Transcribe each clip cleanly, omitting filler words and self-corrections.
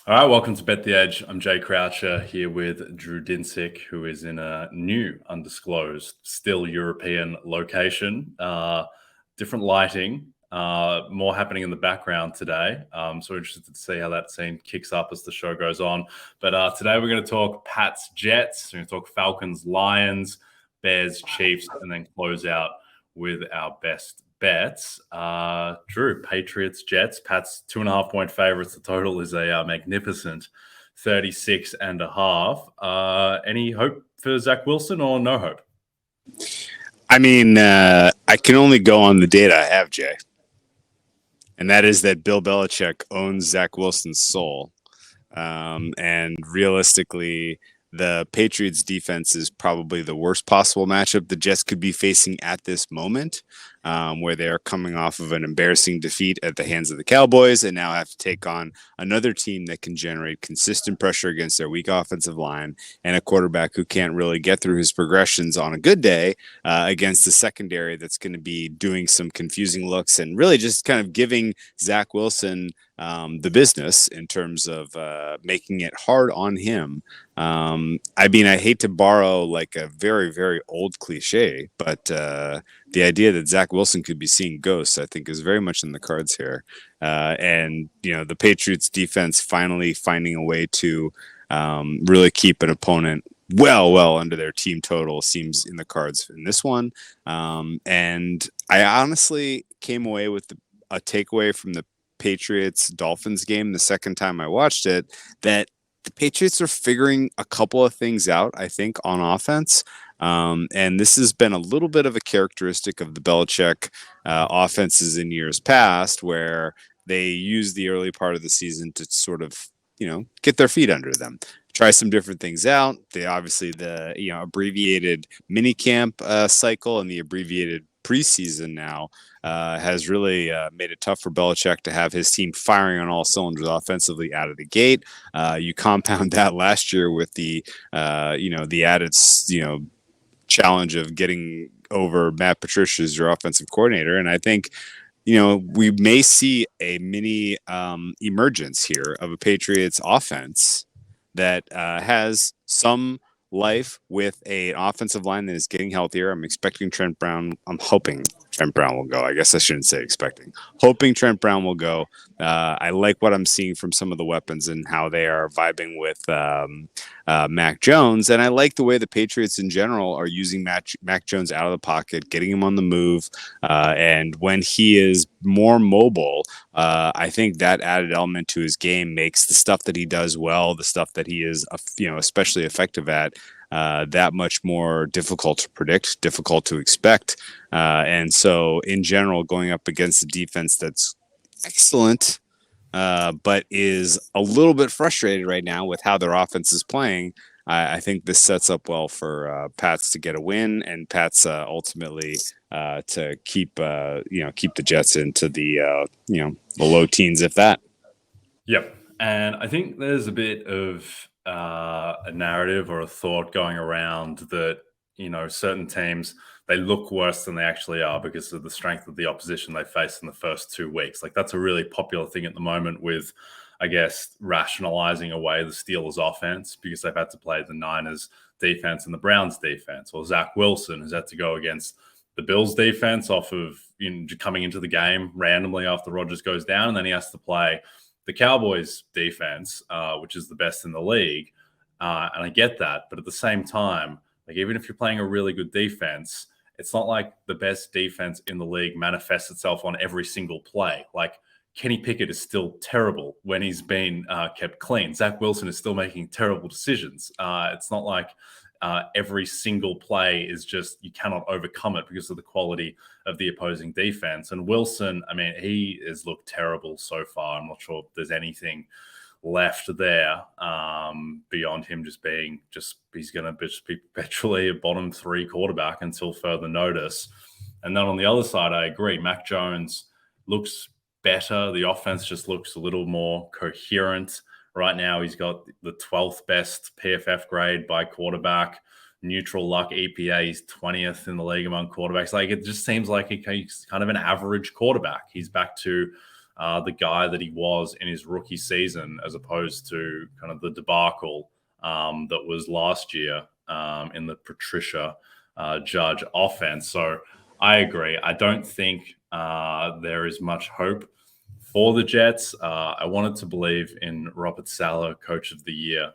All right, welcome to Bet the Edge. I'm Jay Croucher here with Drew Dinsick, who is in a new, undisclosed, still European location. Different lighting, more happening in the background today. So interested to see how that scene kicks up as the show goes on. But today we're going to talk Pats-Jets. We're going to talk Falcons-Lions, Bears-Chiefs, and then close out with our best bets. Drew, Patriots-Jets, Pats 2.5-point favorites. The total is a magnificent 36.5. Any hope for Zach Wilson or no hope? I mean, I can only go on the data I have, Jay. And that is that Bill Belichick owns Zach Wilson's soul. And realistically, the Patriots defense is probably the worst possible matchup the Jets could be facing at this moment, where they are coming off of an embarrassing defeat at the hands of the Cowboys and now have to take on another team that can generate consistent pressure against their weak offensive line and a quarterback who can't really get through his progressions on a good day against the secondary that's going to be doing some confusing looks and really just kind of giving Zach Wilson the business in terms of making it hard on him. I mean, I hate to borrow like a very, very old cliche, but the idea that Zach Wilson could be seeing ghosts, I think, is very much in the cards here. And, you know, the Patriots defense finally finding a way to really keep an opponent well under their team total seems in the cards in this one. And I honestly came away with a takeaway from the Patriots-Dolphins game the second time I watched it, that the Patriots are figuring a couple of things out, I think, on offense. And this has been a little bit of a characteristic of the Belichick offenses in years past, where they use the early part of the season to sort of, you know, get their feet under them, try some different things out. They obviously the abbreviated mini camp cycle and the abbreviated preseason now has really made it tough for Belichick to have his team firing on all cylinders offensively out of the gate. You compound that last year with the added challenge of getting over Matt Patricia as your offensive coordinator, and I think we may see a mini emergence here of a Patriots offense that has some life with an offensive line that is getting healthier. I'm expecting Trent Brown. I'm hoping Trent Brown will go. I guess I shouldn't say expecting. Hoping Trent Brown will go. I like what I'm seeing from some of the weapons and how they are vibing with Mac Jones. And I like the way the Patriots in general are using Mac Jones out of the pocket, getting him on the move. And when he is more mobile, I think that added element to his game makes the stuff that he does well, the stuff that he is, especially effective at, that much more difficult to predict, difficult to expect. And so in general, going up against a defense that's excellent, but is a little bit frustrated right now with how their offense is playing, I think this sets up well for Pats to get a win and Pats ultimately to keep the Jets into the low teens, if that. Yep. And I think there's a bit of a narrative or a thought going around that, certain teams, they look worse than they actually are because of the strength of the opposition they face in the first 2 weeks. Like, that's a really popular thing at the moment with, I guess, rationalizing away the Steelers offense because they've had to play the Niners defense and the Browns defense, or Zach Wilson has had to go against the Bills defense off of coming into the game randomly after Rodgers goes down, and then he has to play the Cowboys defense, which is the best in the league. And I get that. But at the same time, like, even if you're playing a really good defense, it's not like the best defense in the league manifests itself on every single play. Like, Kenny Pickett is still terrible when he's been kept clean. Zach Wilson is still making terrible decisions. It's not like every single play is just, you cannot overcome it because of the quality of the opposing defense. And Wilson, I mean, he has looked terrible so far. I'm not sure if there's anything left there beyond him he's going to just be perpetually a bottom 3 quarterback until further notice. And then on the other side, I agree. Mac Jones looks better. The offense just looks a little more coherent. Right now, he's got the 12th best PFF grade by quarterback. Neutral luck EPA, he's 20th in the league among quarterbacks. Like, it just seems like he's kind of an average quarterback. He's back to the guy that he was in his rookie season, as opposed to kind of the debacle that was last year in the Patricia Judge offense. So I agree. I don't think there is much hope for the Jets. I wanted to believe in Robert Saleh, Coach of the Year,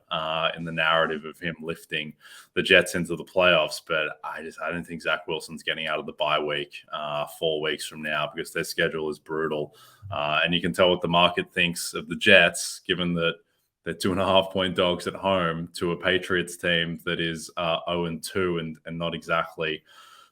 in the narrative of him lifting the Jets into the playoffs. But I don't think Zach Wilson's getting out of the bye week 4 weeks from now, because their schedule is brutal. And you can tell what the market thinks of the Jets, given that they're 2.5-point dogs at home to a Patriots team that is 0-2 and not exactly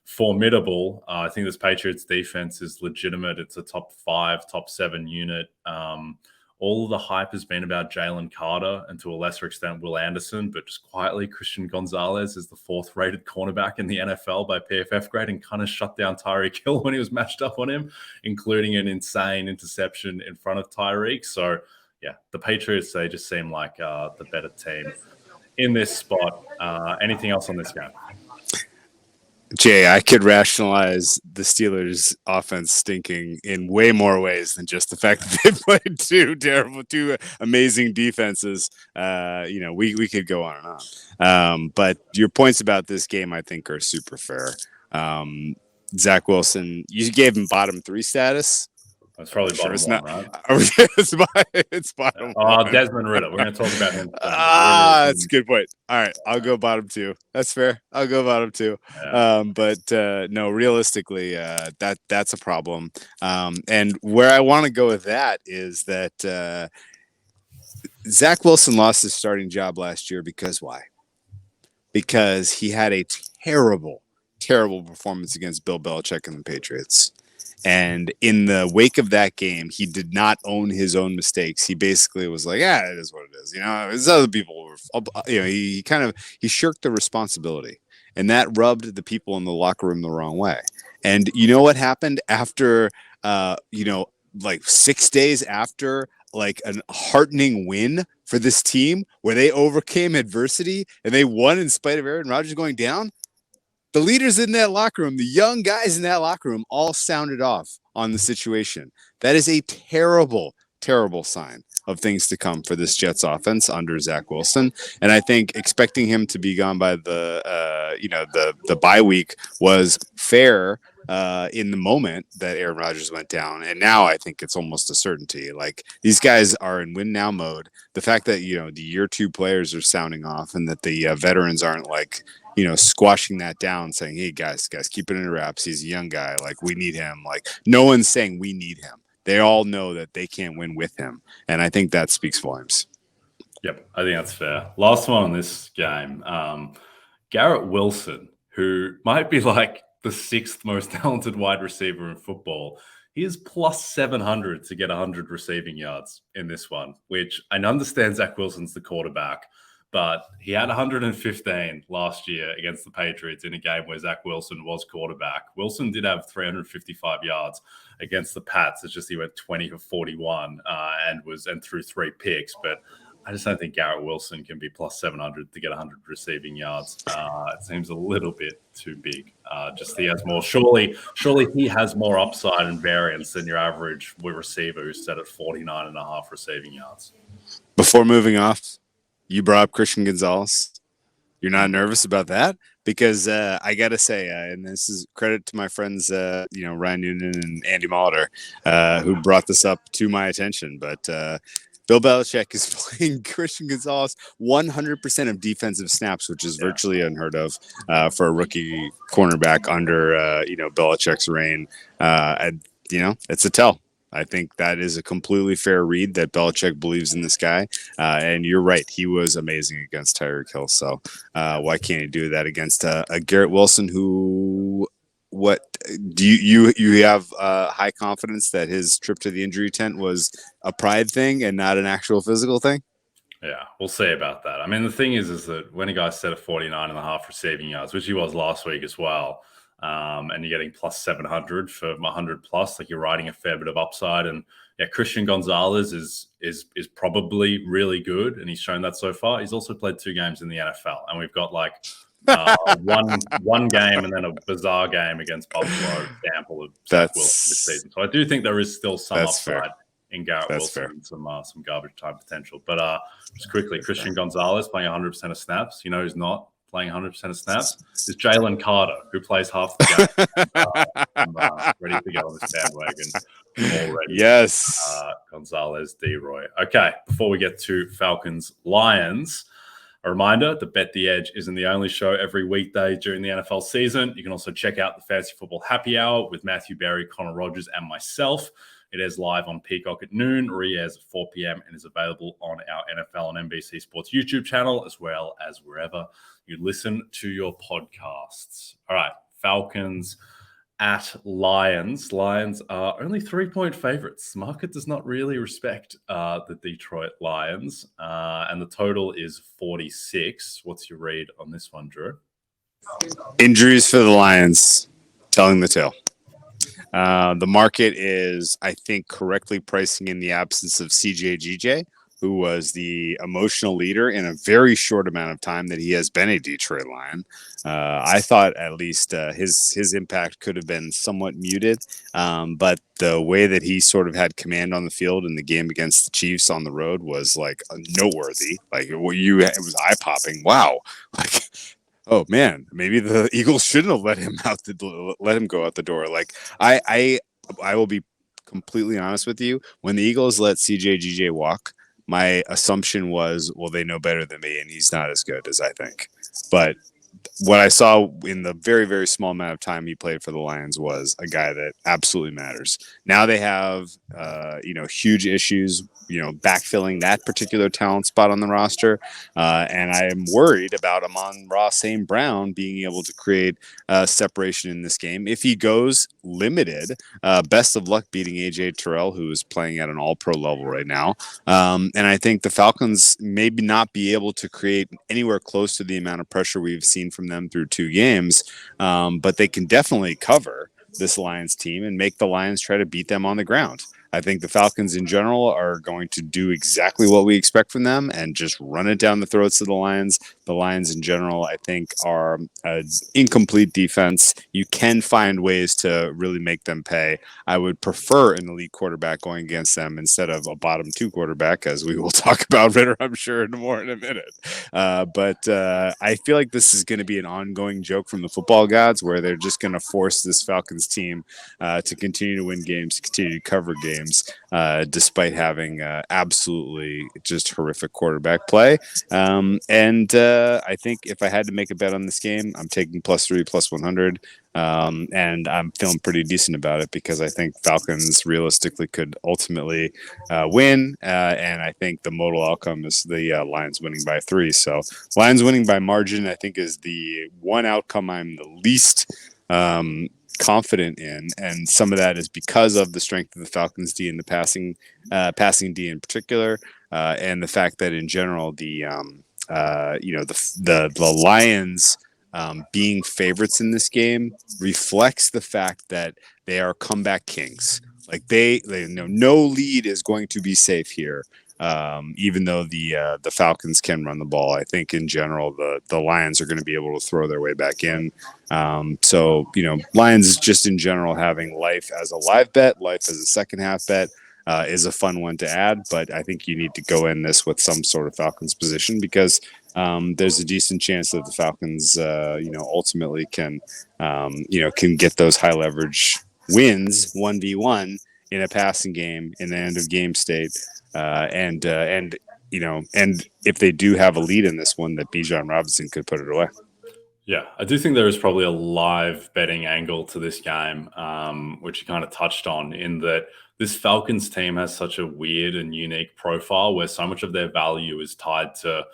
formidable. I think this Patriots defense is legitimate. It's a top 5, top 7 unit. All of the hype has been about Jalen Carter and to a lesser extent Will Anderson, but just quietly, Christian Gonzalez is the 4th rated cornerback in the NFL by PFF grade and kind of shut down Tyreek Hill when he was matched up on him, including an insane interception in front of Tyreek. So yeah, the Patriots, they just seem like the better team in this spot. Anything else on this game? Jay, I could rationalize the Steelers' offense stinking in way more ways than just the fact that they played two amazing defenses. We could go on and on. But your points about this game, I think, are super fair. Zach Wilson, you gave him bottom 3 status. That's probably bottom it's 1, not, right? It's bottom 1. Desmond Ridder. We're going to talk about him. That's a good point. All right, I'll go bottom 2. That's fair. I'll go bottom 2. Yeah. No, realistically, that's a problem. And where I want to go with that is that Zach Wilson lost his starting job last year because why? Because he had a terrible performance against Bill Belichick and the Patriots. And in the wake of that game, he did not own his own mistakes. He basically was like, "Yeah, it is what it is." It's other people. He shirked the responsibility, and that rubbed the people in the locker room the wrong way. And you know what happened after, 6 days after, like a heartening win for this team where they overcame adversity and they won in spite of Aaron Rodgers going down? The leaders in that locker room, the young guys in that locker room, all sounded off on the situation. That is a terrible, terrible sign of things to come for this Jets offense under Zach Wilson. And I think expecting him to be gone by the bye week was fair in the moment that Aaron Rodgers went down. And now I think it's almost a certainty. Like, these guys are in win now mode. The fact that, the year 2 players are sounding off and that the veterans aren't squashing that down, saying, "Hey, guys, keep it in wraps. He's a young guy. Like, we need him." Like, no one's saying we need him. They all know that they can't win with him. And I think that speaks volumes. Yep, I think that's fair. Last one on this game. Garrett Wilson, who might be like the 6th most talented wide receiver in football, he is plus 700 to get 100 receiving yards in this one, which I understand Zach Wilson's the quarterback, but he had 115 last year against the Patriots in a game where Zach Wilson was quarterback. Wilson did have 355 yards against the Pats. It's just he went 20 for 41 and threw 3 picks. But I just don't think Garrett Wilson can be plus 700 to get 100 receiving yards. It seems a little bit too big. He has more. Surely he has more upside and variance than your average receiver who's set at 49.5 receiving yards. Before moving off, you brought up Christian Gonzalez. You're not nervous about that? Because I got to say, and this is credit to my friends, Ryan Noonan and Andy Molitor, who brought this up to my attention. But Bill Belichick is playing Christian Gonzalez 100% of defensive snaps, which is virtually unheard of for a rookie cornerback under, Belichick's reign. It's a tell. I think that is a completely fair read that Belichick believes in this guy. And you're right. He was amazing against Tyreek Hill. So why can't he do that against a Garrett Wilson who what do you have high confidence that his trip to the injury tent was a pride thing and not an actual physical thing? Yeah, we'll see about that. I mean, the thing is that when a guy set a 49.5 receiving yards, which he was last week as well, and you're getting plus 700 for 100 plus, like you're riding a fair bit of upside. And yeah, Christian Gonzalez is probably really good, and he's shown that so far. He's also played 2 games in the NFL, and we've got like one game and then a bizarre game against Buffalo sample of Zach Wilson this season. So I do think there is still some upside in Garrett That's Wilson fair. and some garbage time potential. But just quickly, Christian Gonzalez playing 100% of snaps. You know who's not playing 100% of snaps? Is Jalen Carter, who plays half the game. I'm ready to get on this bandwagon already. Yes. Gonzalez, DROY. Okay, before we get to Falcons-Lions, a reminder, the Bet the Edge isn't the only show every weekday during the NFL season. You can also check out the Fantasy Football Happy Hour with Matthew Berry, Connor Rogers, and myself. It is live on Peacock at noon, re-airs at 4 p.m. and is available on our NFL and NBC Sports YouTube channel, as well as wherever you listen to your podcasts. All right, Falcons at Lions. Lions are only 3-point favorites. The market does not really respect the Detroit Lions, and the total is 46. What's your read on this one, Drew? Injuries for the Lions, telling the tale. The market is, I think, correctly pricing in the absence of CJ, who was the emotional leader in a very short amount of time that he has been a Detroit Lion. I thought at least his impact could have been somewhat muted, but the way that he sort of had command on the field in the game against the Chiefs on the road was like noteworthy. Like it was eye popping. Wow, like. Oh man, maybe the Eagles shouldn't have let him go out the door. Like I will be completely honest with you. When the Eagles let CJ walk, my assumption was, well, they know better than me, and he's not as good as I think. But what I saw in the very, very small amount of time he played for the Lions was a guy that absolutely matters. Now they have, huge issues, backfilling that particular talent spot on the roster. And I am worried about Amon-Ra St. Brown being able to create separation in this game. If he goes limited, best of luck beating AJ Terrell, who is playing at an all-pro level right now. And I think the Falcons maybe not be able to create anywhere close to the amount of pressure we've seen from them through 2 games, but they can definitely cover this Lions team and make the Lions try to beat them on the ground. I think the Falcons in general are going to do exactly what we expect from them and just run it down the throats of the Lions. The Lions in general, I think, are an incomplete defense. You can find ways to really make them pay. I would prefer an elite quarterback going against them instead of a bottom 2 quarterback, as we will talk about later, I'm sure, more in a minute. But I feel like this is going to be an ongoing joke from the football gods where they're just going to force this Falcons team to continue to win games, to continue to cover games. Despite having absolutely just horrific quarterback play. I think if I had to make a bet on this game, I'm taking +3, +100. And I'm feeling pretty decent about it because I think Falcons realistically could ultimately win. And I think the modal outcome is the Lions winning by 3. So Lions winning by margin, I think, is the one outcome I'm the least confident in, and some of that is because of the strength of the Falcons D and the passing D in particular, and the fact that in general the Lions being favorites in this game reflects the fact that they are comeback kings. Like they know no lead is going to be safe here. Even though the Falcons can run the ball, I think in general the Lions are going to be able to throw their way back in. So Lions just in general having life as a live bet, life as a second half bet is a fun one to add. But I think you need to go in this with some sort of Falcons position because there's a decent chance that the Falcons ultimately can get those high leverage wins 1v1 in a passing game in the end of game state. And if they do have a lead in this one, that Bijan Robinson could put it away. Yeah, I do think there is probably a live betting angle to this game, which you kind of touched on, in that this Falcons team has such a weird and unique profile where so much of their value is tied to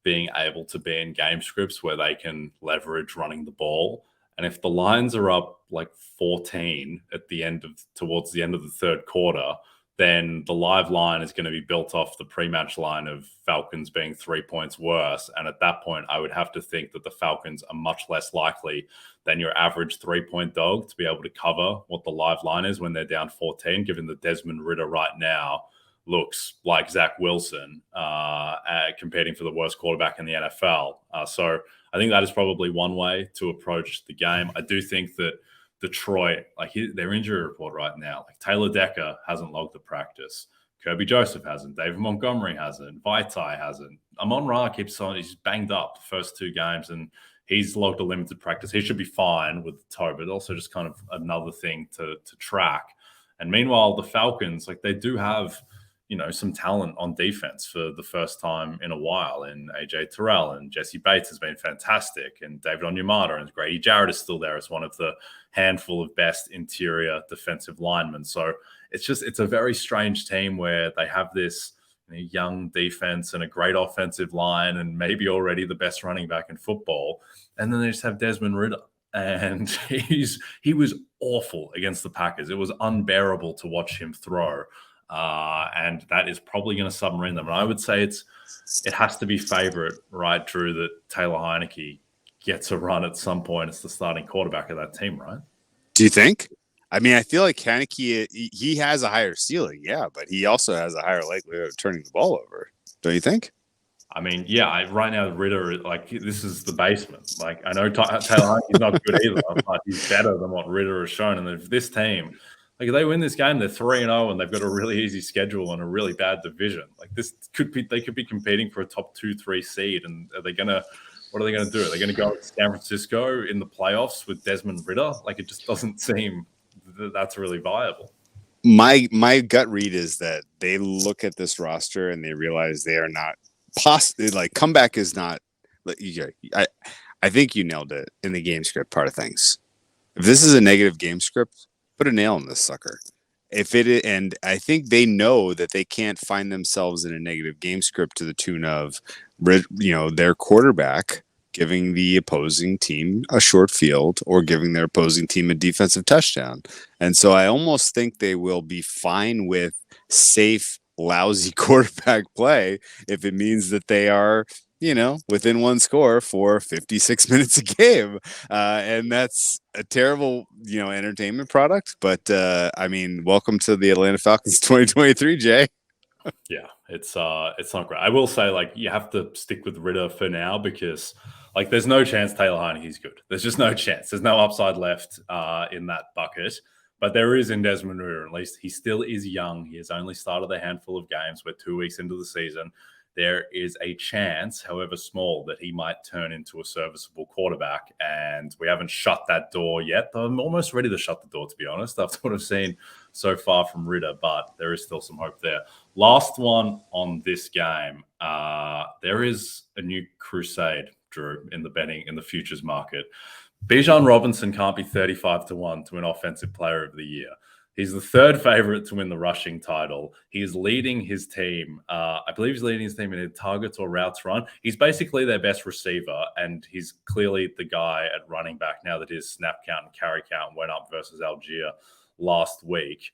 being able to be in game scripts where they can leverage running the ball. And if the Lions are up like 14 towards the end of the third quarter, then the live line is going to be built off the pre-match line of Falcons being 3 points worse. And at that point, I would have to think that the Falcons are much less likely than your average 3-point dog to be able to cover what the live line is when they're down 14, given that Desmond Ridder right now looks like Zach Wilson competing for the worst quarterback in the NFL. So I think that is probably one way to approach the game. I do think that Detroit, their injury report right now, Taylor Decker hasn't logged the practice. Kirby Joseph hasn't. David Montgomery hasn't. Vaitai hasn't. Amon-Ra keeps on. He's banged up the first 2 games, and he's logged a limited practice. He should be fine with the toe, but also just kind of another thing to track. And meanwhile, the Falcons, like, they do have, some talent on defense for the first time in a while. And AJ Terrell and Jesse Bates has been fantastic. And David Onyemata and Grady Jarrett is still there as one of the handful of best interior defensive linemen. So it's a very strange team where they have this young defense and a great offensive line and maybe already the best running back in football. And then they just have Desmond Ridder. And he was awful against the Packers. It was unbearable to watch him throw. And that is probably going to submarine them. And I would say it has to be favorite, right, Drew, that Taylor Heinicke gets a run at some point as the starting quarterback of that team, right? Do you think? I mean, I feel like Heinicke, he has a higher ceiling, yeah, but he also has a higher likelihood of turning the ball over. Don't you think? I mean, yeah, right now, Ridder, like, this is the basement. Like, I know Taylor Heinicke's not good either, but he's better than what Ridder has shown. And if this team, like, if they win this game, they're 3-0, and they've got a really easy schedule and a really bad division. Like, they could be competing for a top 2-3 seed. And what are they going to do? Are they going to go to San Francisco in the playoffs with Desmond Ridder? Like, it just doesn't seem that's really viable. My gut read is that they look at this roster and they realize they are not possibly, like, comeback is not. I think you nailed it in the game script part of things. If this is a negative game script, put a nail in this sucker. And I think they know that they can't find themselves in a negative game script to the tune of, their quarterback giving the opposing team a short field or giving their opposing team a defensive touchdown. And so I almost think they will be fine with safe, lousy quarterback play if it means that they are, within one score for 56 minutes a game. And that's a terrible, entertainment product. But I mean, welcome to the Atlanta Falcons 2023, Jay. Yeah, it's not great. I will say, like, you have to stick with Ridder for now because, like, there's no chance Taylor Heinicke's good. There's just no chance. There's no upside left in that bucket. But there is in Desmond Ridder. At least he still is young. He has only started a handful of games. We're 2 weeks into the season. There is a chance, however small, that he might turn into a serviceable quarterback. And we haven't shut that door yet. I'm almost ready to shut the door, to be honest, after what I've seen so far from Ridder. But there is still some hope there. Last one on this game. There is a new crusade, Drew, in the betting, in the futures market. Bijan Robinson can't be 35-1 to win Offensive Player of the Year. He's the third favorite to win the rushing title. He is leading his team. I believe he's leading his team in targets or routes run. He's basically their best receiver, and he's clearly the guy at running back now that his snap count and carry count went up versus Algier last week.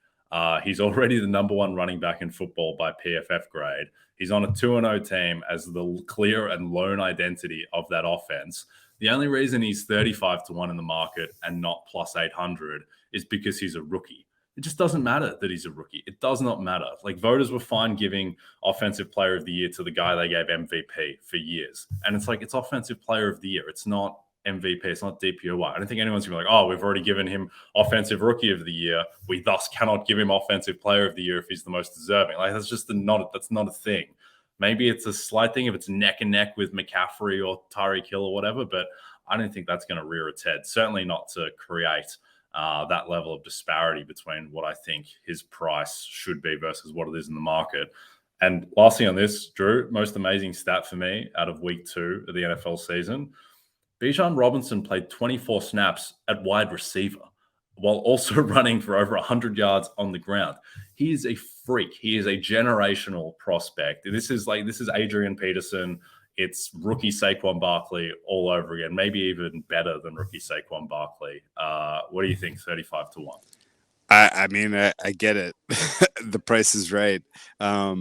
He's already the number 1 running back in football by PFF grade. He's on a 2-0 team as the clear and lone identity of that offense. The only reason he's 35-1 in the market and not plus 800 is because he's a rookie. It just doesn't matter that he's a rookie. It does not matter. Like, voters were fine giving Offensive Player of the Year to the guy they gave MVP for years. And it's like, it's Offensive Player of the Year. It's not MVP. It's not DPOY. I don't think anyone's going to be like, oh, we've already given him Offensive Rookie of the Year. We thus cannot give him Offensive Player of the Year if he's the most deserving. Like, that's not a thing. Maybe it's a slight thing if it's neck and neck with McCaffrey or Tyreek Hill or whatever, but I don't think that's going to rear its head. Certainly not to create that level of disparity between what I think his price should be versus what it is in the market. And lastly on this, Drew, most amazing stat for me out of week 2 of the NFL season, Bijan Robinson played 24 snaps at wide receiver while also running for over 100 yards on the ground. He is a freak. He is a generational prospect. This is Adrian Peterson. It's rookie Saquon Barkley all over again, maybe even better than rookie Saquon Barkley. What do you think, 35-1? I mean, I get it. The price is right. What's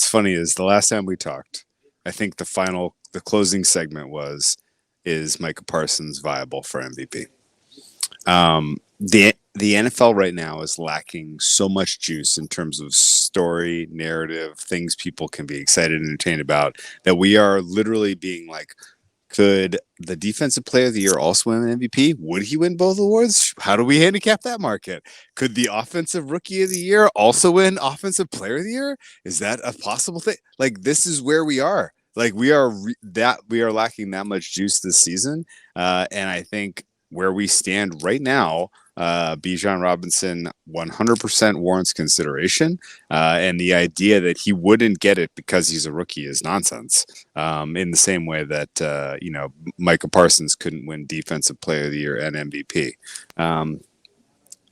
funny is the last time we talked, I think the closing segment is Micah Parsons viable for MVP? The NFL right now is lacking so much juice in terms of story, narrative, things people can be excited and entertained about, that we are literally being like Could the defensive player of the year also win an MVP? Would he win both awards? How do we handicap that market? Could the offensive rookie of the year also win offensive player of the year? Is that a possible thing? Like, this is where we are. Like, we are lacking that much juice this season. And I think where we stand right now, Bijan Robinson 100% warrants consideration. And the idea that he wouldn't get it because he's a rookie is nonsense. In the same way that, Micah Parsons couldn't win Defensive Player of the Year and MVP.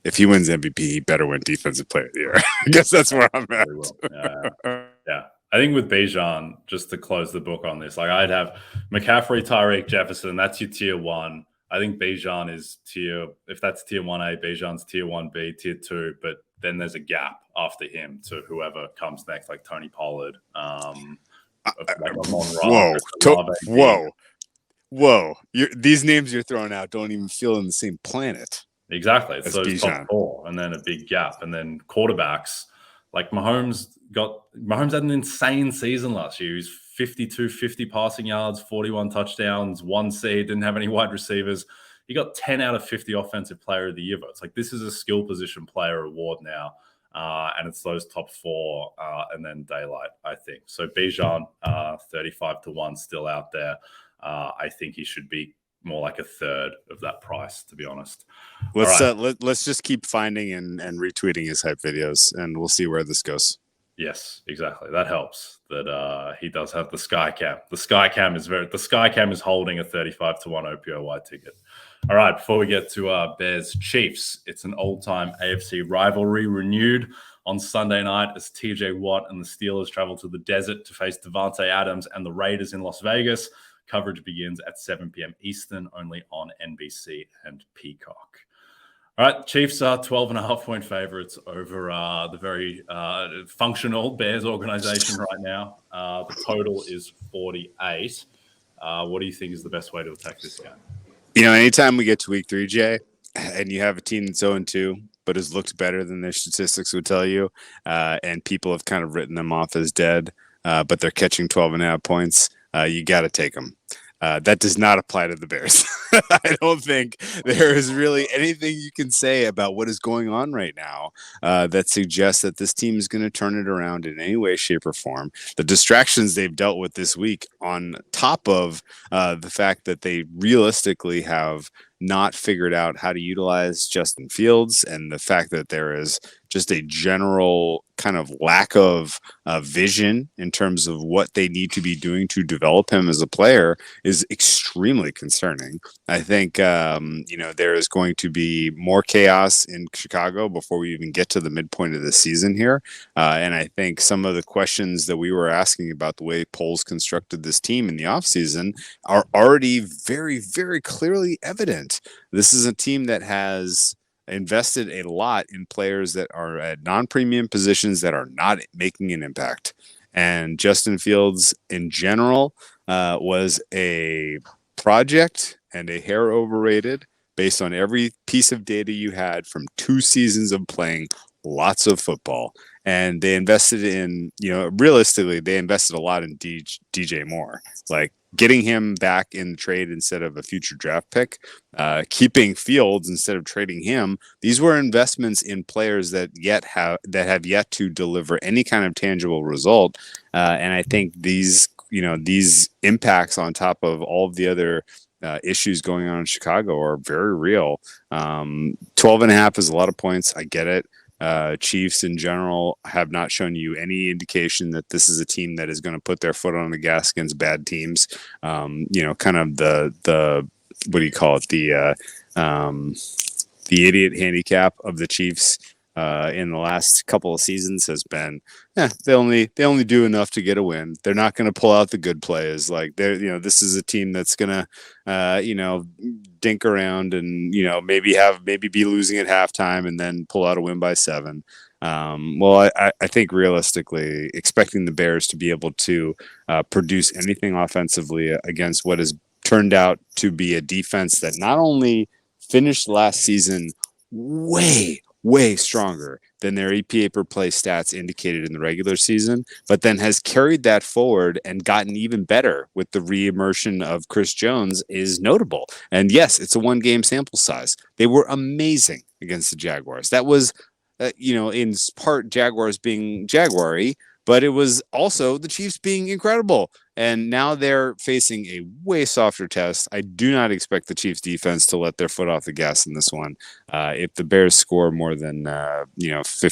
If he wins MVP, he better win Defensive Player of the Year. I guess that's where I'm at. Yeah. I think with Bijan, just to close the book on this, like I'd have McCaffrey, Tyreek, Jefferson. That's your tier one. I think Bijan is if that's tier 1A, Bijan's tier 1B, tier 2, but then there's a gap after him to whoever comes next, like Tony Pollard. Whoa. These names you're throwing out don't even feel in the same planet. Exactly. It's those top four, and then a big gap. And then quarterbacks, like Mahomes had an insane season last year. He was 50 passing yards, 41 touchdowns, 1 seed, didn't have any wide receivers. He got 10 out of 50 offensive player of the year votes. Like, this is a skill position player award now. And it's those top four and then daylight, I think. So Bijan, 35-1 still out there. I think he should be more like a third of that price, to be honest. Let's just keep finding and retweeting his hype videos, and we'll see where this goes. Yes, exactly. That helps. That he does have the Sky Cam. The Sky Cam is holding a 35-1 OPOY ticket. All right, before we get to Bears-Chiefs, it's an old-time AFC rivalry renewed on Sunday night as TJ Watt and the Steelers travel to the desert to face Devontae Adams and the Raiders in Las Vegas. Coverage begins at 7 p.m. Eastern, only on NBC and Peacock. All right, Chiefs are 12.5-point favorites over the very functional Bears organization right now. The total is 48. What do you think is the best way to attack this game? Anytime we get to week 3, Jay, and you have a team that's 0-2, but has looked better than their statistics would tell you, and people have kind of written them off as dead, but they're catching 12.5 points, you got to take them. That does not apply to the Bears. I don't think there is really anything you can say about what is going on right now that suggests that this team is going to turn it around in any way, shape, or form. The distractions they've dealt with this week, on top of the fact that they realistically have not figured out how to utilize Justin Fields, and the fact that there is just a general kind of lack of vision in terms of what they need to be doing to develop him as a player, is extremely concerning. I think, there is going to be more chaos in Chicago before we even get to the midpoint of the season here. And I think some of the questions that we were asking about the way Poles constructed this team in the offseason are already very, very clearly evident. This is a team that has invested a lot in players that are at non-premium positions that are not making an impact. And Justin Fields in general was a project and a hair overrated based on every piece of data you had from 2 seasons of playing lots of football. And they invested in, realistically, they invested a lot in DJ Moore. Like, getting him back in trade instead of a future draft pick, keeping Fields instead of trading him. These were investments in players that have yet to deliver any kind of tangible result. And I think these impacts on top of all of the other issues going on in Chicago are very real. 12.5 is a lot of points. I get it. Chiefs in general have not shown you any indication that this is a team that is going to put their foot on the gas against bad teams. Kind of the what do you call it? The idiot handicap of the Chiefs in the last couple of seasons has been, they only do enough to get a win. They're not going to pull out the good plays. Like, this is a team that's going to, dink around and, maybe be losing at halftime and then pull out a win by 7. I think realistically, expecting the Bears to be able to produce anything offensively against what has turned out to be a defense that not only finished last season way way stronger than their EPA per play stats indicated in the regular season, but then has carried that forward and gotten even better with the reimmersion of Chris Jones is notable. And yes, it's a 1-game sample size. They were amazing against the Jaguars. That was, in part Jaguars being Jaguar-y, but it was also the Chiefs being incredible. And now they're facing a way softer test. I do not expect the Chiefs defense to let their foot off the gas in this one. If the Bears score more than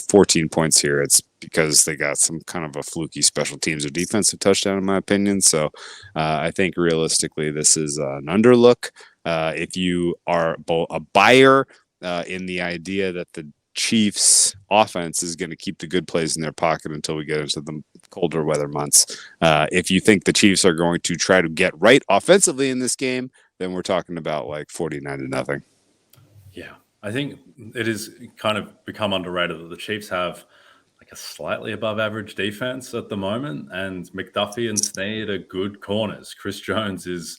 14 points here, it's because they got some kind of a fluky special teams or defensive touchdown, in my opinion. So I think realistically, this is an underlook. If you are a buyer in the idea that the Chiefs offense is going to keep the good plays in their pocket until we get into the colder weather months. If you think the Chiefs are going to try to get right offensively in this game, then we're talking about like 49-0. Yeah, I think it is kind of become underrated that the Chiefs have like a slightly above average defense at the moment, and McDuffie and Snead are good corners. Chris Jones is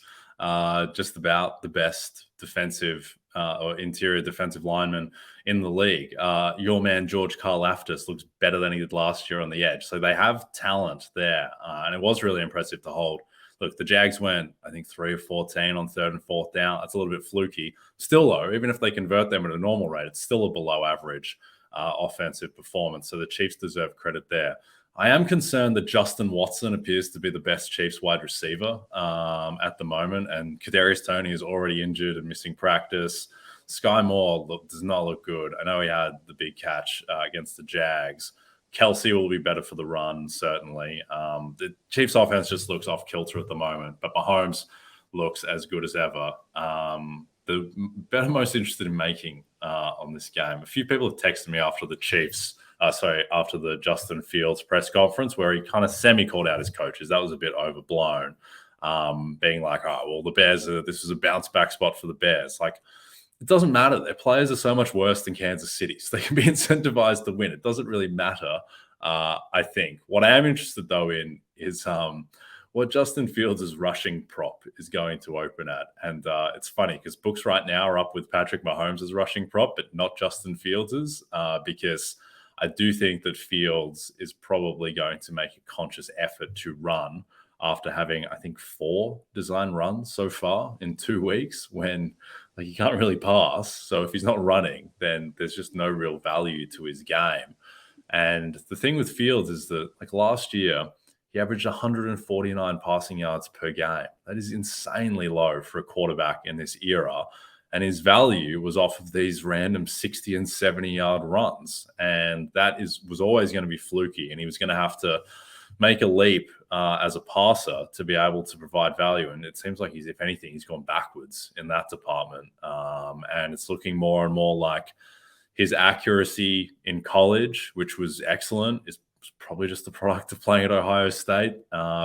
just about the best defensive or interior defensive lineman in the league. Your man George Karlaftis looks better than he did last year on the edge. So they have talent there, and it was really impressive to hold. Look, the Jags went, I think, 3 of 14 on 3rd and 4th down. That's a little bit fluky. Still, though, even if they convert them at a normal rate, it's still a below average offensive performance. So the Chiefs deserve credit there. I am concerned that Justin Watson appears to be the best Chiefs wide receiver at the moment, and Kadarius Toney is already injured and missing practice. Sky Moore does not look good. I know he had the big catch against the Jags. Kelsey will be better for the run, certainly. The Chiefs offense just looks off kilter at the moment, but Mahomes looks as good as ever. The bet I'm most interested in making on this game, a few people have texted me after the after the Justin Fields press conference where he kind of semi-called out his coaches. That was a bit overblown, being like, oh, well, the Bears, this was a bounce back spot for the Bears. Like, it doesn't matter. Their players are so much worse than Kansas City. So they can be incentivized to win. It doesn't really matter, I think. What I am interested, though, in is what Justin Fields' rushing prop is going to open at. And it's funny because books right now are up with Patrick Mahomes' rushing prop, but not Justin Fields' because I do think that Fields is probably going to make a conscious effort to run after having, I think, 4 design runs so far in 2 weeks when he can't really pass. So if he's not running, then there's just no real value to his game. And the thing with Fields is that last year, he averaged 149 passing yards per game. That is insanely low for a quarterback in this era. And his value was off of these random 60 and 70-yard runs. And that was always going to be fluky. And he was going to have to make a leap as a passer to be able to provide value. And it seems like if anything, he's gone backwards in that department. And it's looking more and more like his accuracy in college, which was excellent, is probably just the product of playing at Ohio State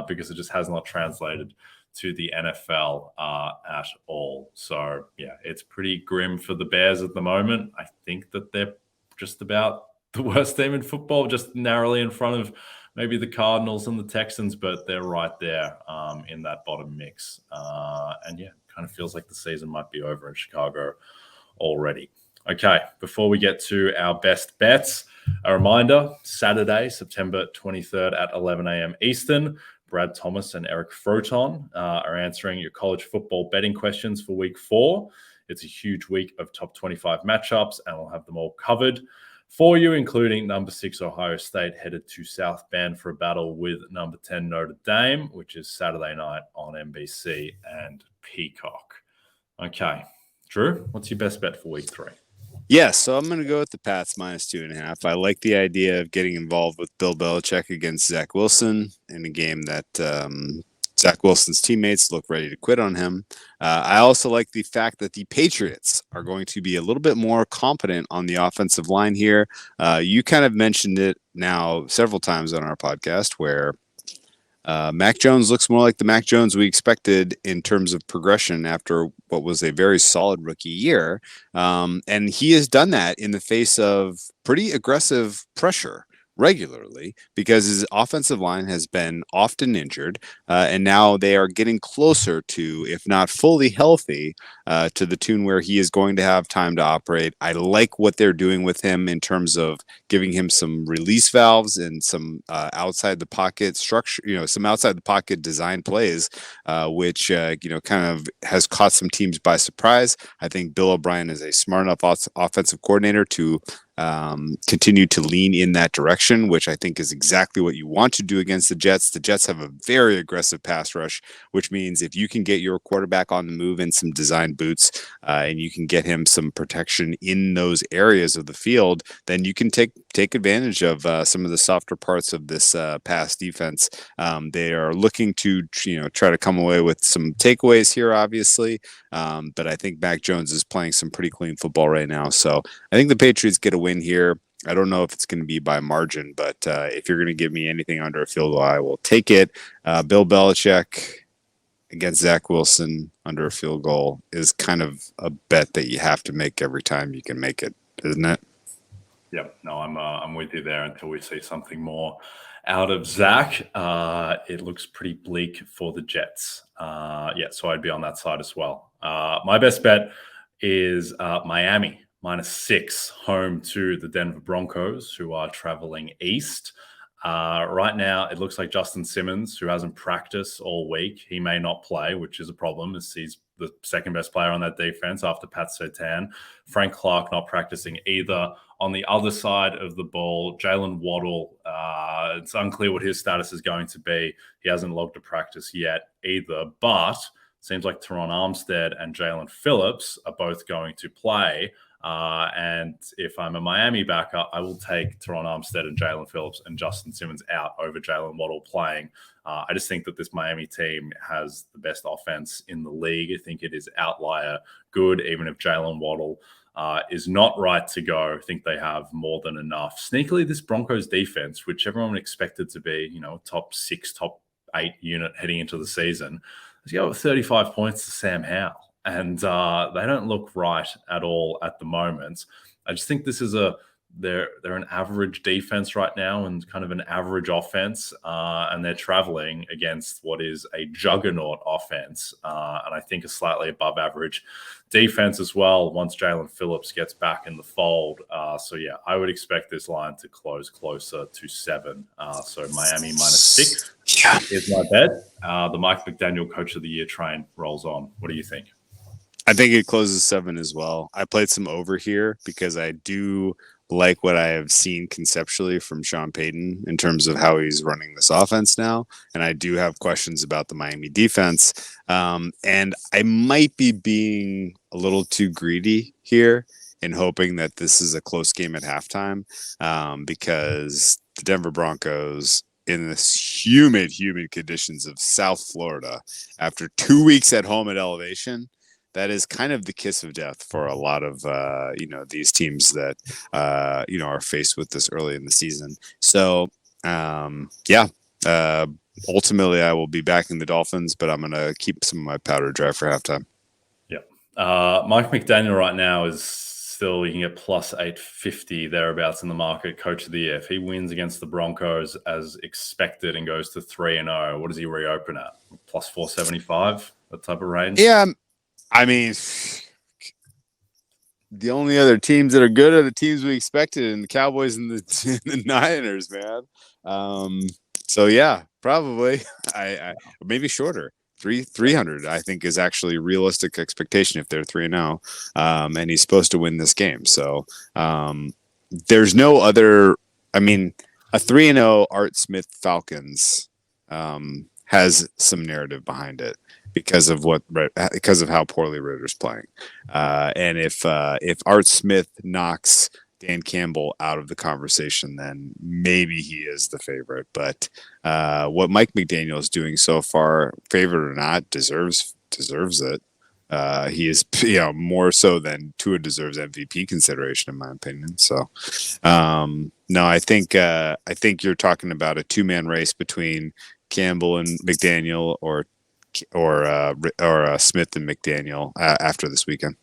because it just has not translated to the NFL at all. So, yeah, it's pretty grim for the Bears at the moment. I think that they're just about the worst team in football, just narrowly in front of maybe the Cardinals and the Texans, but they're right there in that bottom mix. And, yeah, kind of feels like the season might be over in Chicago already. Okay, before we get to our best bets, a reminder, Saturday, September 23rd at 11 a.m. Eastern, Brad Thomas and Eric Froton are answering your college football betting questions for week 4. It's a huge week of top 25 matchups, and we'll have them all covered for you, including number 6 Ohio State headed to South Bend for a battle with number 10 Notre Dame, which is Saturday night on NBC and Peacock. Okay, Drew, what's your best bet for week 3? Yeah, so I'm going to go with the Pats minus 2.5. I like the idea of getting involved with Bill Belichick against Zach Wilson in a game that Zach Wilson's teammates look ready to quit on him. I also like the fact that the Patriots are going to be a little bit more competent on the offensive line here. You kind of mentioned it now several times on our podcast where Mac Jones looks more like the Mac Jones we expected in terms of progression after what was a very solid rookie year. And he has done that in the face of pretty aggressive pressure regularly because his offensive line has been often injured, and now they are getting closer to, if not fully healthy, to the tune where he is going to have time to operate. I like what they're doing with him in terms of giving him some release valves and some outside the pocket structure, some outside the pocket design plays, which kind of has caught some teams by surprise. I think Bill O'Brien is a smart enough offensive coordinator to continue to lean in that direction, which I think is exactly what you want to do against the Jets. The Jets have a very aggressive pass rush, which means if you can get your quarterback on the move in some design boots, and you can get him some protection in those areas of the field, then you can take advantage of some of the softer parts of this pass defense. They are looking to try to come away with some takeaways here, obviously, but I think Mac Jones is playing some pretty clean football right now. So I think the Patriots get a win here. I don't know if it's going to be by margin, but if you're going to give me anything under a field goal, I will take it. Bill Belichick against Zach Wilson under a field goal is kind of a bet that you have to make every time you can make it, isn't it? Yep. No, I'm with you there until we see something more out of Zach. It looks pretty bleak for the Jets. So I'd be on that side as well. My best bet is Miami -6 home to the Denver Broncos, who are traveling east. Right now, it looks like Justin Simmons, who hasn't practiced all week, he may not play, which is a problem, as he's the second best player on that defense after Pat Surtain. Frank Clark not practicing either. On the other side of the ball, Jalen Waddle, it's unclear what his status is going to be. He hasn't logged a practice yet either, but seems like Teron Armstead and Jalen Phillips are both going to play. And if I'm a Miami backer, I will take Teron Armstead and Jalen Phillips and Justin Simmons out over Jalen Waddle playing. I just think that this Miami team has the best offense in the league. I think it is outlier good, even if Jalen Waddle is not right to go. I think they have more than enough. Sneakily, this Broncos defense, which everyone expected to be, top 6, top 8 unit heading into the season, has got 35 points to Sam Howell. And they don't look right at all at the moment. I just think this is they're an average defense right now and kind of an average offense, and they're traveling against what is a juggernaut offense, and I think a slightly above average defense as well once Jalen Phillips gets back in the fold. I would expect this line to close closer to 7. So Miami -6 is my bet. The Mike McDaniel Coach of the Year train rolls on. What do you think? I think it closes 7 as well. I played some over here because I do like what I have seen conceptually from Sean Payton in terms of how he's running this offense now. And I do have questions about the Miami defense. And I might be being a little too greedy here in hoping that this is a close game at halftime, because the Denver Broncos, in this humid conditions of South Florida, after 2 weeks at home at elevation, that is kind of the kiss of death for a lot of these teams that are faced with this early in the season. So ultimately I will be backing the Dolphins, but I'm gonna keep some of my powder dry for halftime. Yeah, Mike McDaniel right now is still, you can get +850 thereabouts in the market. Coach of the Year. If he wins against the Broncos as expected and goes to 3-0, what does he reopen at? +475, that type of range. Yeah. I mean, the only other teams that are good are the teams we expected, and the Cowboys and the Niners, man. So yeah, probably. I maybe shorter. 300, I think, is actually a realistic expectation if they're 3-0, and he's supposed to win this game. So there's no other. I mean, a 3-0 Art Smith Falcons has some narrative behind it, because of how poorly Ritter's playing. And if Art Smith knocks Dan Campbell out of the conversation, then maybe he is the favorite. But what Mike McDaniel is doing so far, favorite or not, deserves it. He is, more so than Tua deserves MVP consideration, in my opinion. So, no, I think you're talking about a 2-man race between Campbell and McDaniel, or Smith and McDaniel after this weekend.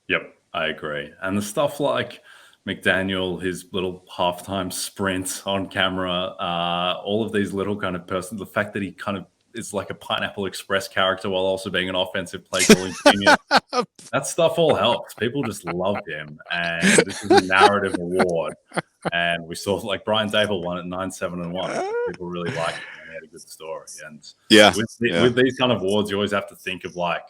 Yep, I agree. And the stuff like McDaniel, his little halftime sprint on camera, all of these little kind of the fact that he kind of is like a Pineapple Express character while also being an offensive play calling genius. That stuff all helps. People just love him, and this is a narrative award. And we saw like Brian Dable won at 9-7-1. People really liked him, and he had a good story. And with these kind of awards, you always have to think of like,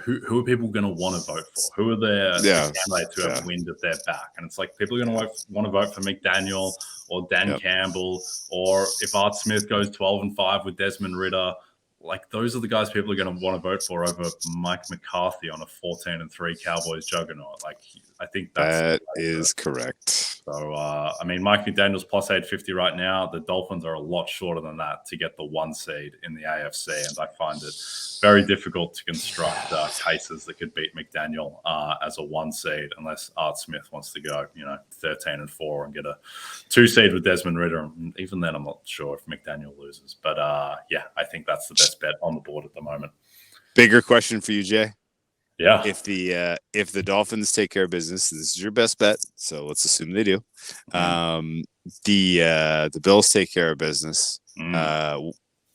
who are people going to want to vote for? Who are their candidates who have wind at their back? And it's like people are going to want to vote for McDaniel or Dan Campbell, or if Art Smith goes 12-5 with Desmond Ridder. Like those are the guys people are going to want to vote for over Mike McCarthy on a 14-3 Cowboys juggernaut. Like I think that is correct. So I mean, Mike McDaniel's plus 850 right now. The Dolphins are a lot shorter than that to get the 1 seed in the AFC, and I find it very difficult to construct cases that could beat McDaniel as a 1 seed unless Art Smith wants to go, 13-4 and get a 2 seed with Desmond Ridder. And even then, I'm not sure if McDaniel loses. But I think that's the best bet on the board at the moment. Bigger question for you, Jay. Yeah. If the Dolphins take care of business, this is your best bet. So let's assume they do. The Bills take care of business.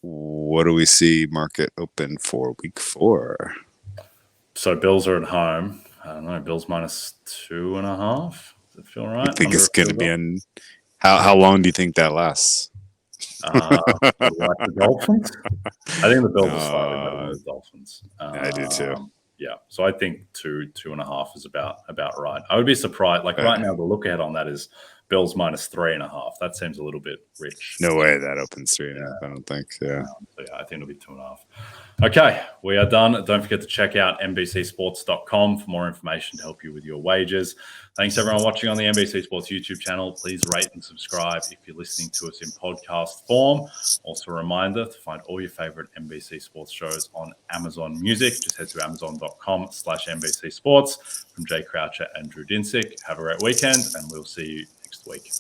What do we see market open for week 4? So Bills are at home. I don't know. Bills minus 2.5. Does it feel right? You think it's going to be in? How long do you think that lasts? Like the Dolphins? I think the Bills are slightly better than the Dolphins. I do too. Yeah, so I think 2.5 is about right. I would be surprised. Like right now, the look ahead on that is Bills minus 3.5. That seems a little bit rich. No way that opens 3.5. I don't think. Yeah. So I think it'll be 2.5. Okay, we are done. Don't forget to check out NBCSports.com for more information to help you with your wagers. Thanks everyone watching on the NBC Sports YouTube channel. Please rate and subscribe if you're listening to us in podcast form. Also a reminder to find all your favorite NBC Sports shows on Amazon Music. Just head to amazon.com/NBC Sports. From Jay Croucher and Drew Dinsick. Have a great weekend, and we'll see you next week.